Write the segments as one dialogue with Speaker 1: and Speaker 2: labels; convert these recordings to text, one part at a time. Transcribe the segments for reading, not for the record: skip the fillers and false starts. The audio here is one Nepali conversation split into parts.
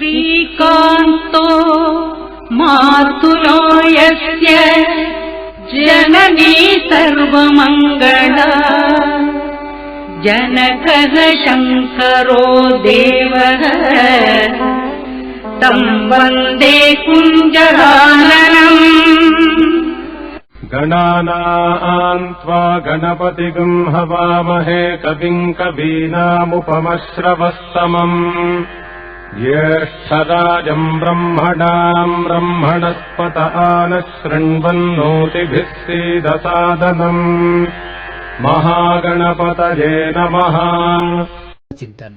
Speaker 1: श्रीकान्तो मातुलो यस्य जननी सर्वमङ्गला जनकः शङ्करो देवः तं वन्दे कुञ्जराननम्।
Speaker 2: गणानां त्वा गणपतिगं हवामहे कविं कवीनामुपमश्रवस्तमम् ज्येष्ठराजं ब्रह्मणां ब्रह्मणस्पत आनः शृण्वन्नोतिभिः सीदसादनम्। महागणपतये नमः।
Speaker 3: चिंतन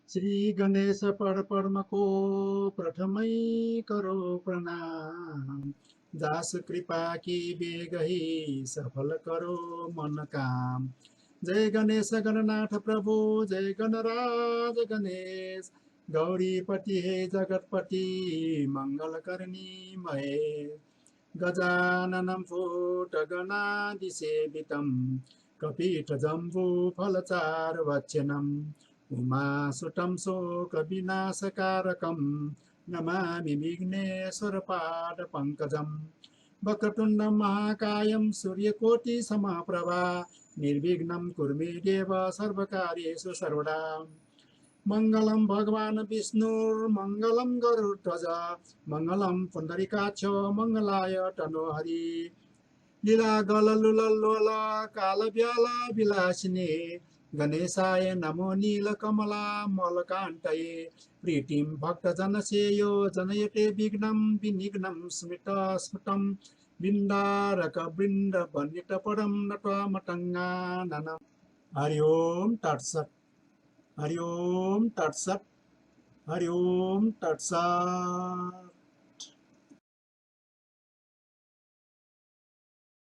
Speaker 4: श्री गणेश परम को प्रथमै करो प्रणाम। दास कृपा की बेगही सफल करो मन काम। जय गणेश गणनाथ प्रभु जय गणराज गणेश। गौरीपति हे जगतपति मंगल करनी महेश। गजाननं फूटगणादि सेवितं कपीठ जम्बू फलचारुभक्षणम्। उमासुतं शोकविनाशकारकं नमामि विघ्नेश्वरपादपङ्कजम्। वक्रतुण्ड महाकायं सूर्यकोटिसमप्रभा निर्विघ्नं कुरु मे देव सर्वकार्येषु सर्वदा। मङ्गलं भगवान् विष्णुर्मङ्गलं गरुडध्वज मङ्गलं पुण्डरीकाक्ष मङ्गलाय तनोहरि। लीला गललुललोल कालव्याल विलासिने गणेशाय नमो नीलकमला मलकान्तये। प्रीतिं भक्तजनसेयो जनयते विघ्नं विनिघ्नं स्मृतं बिन्दारक वृन्दवनितपदं नत्वामटङ्गाननम्। हरि ओम तत्सत्। हरि ओम तत्सत्। हरि ओम तत्सत्।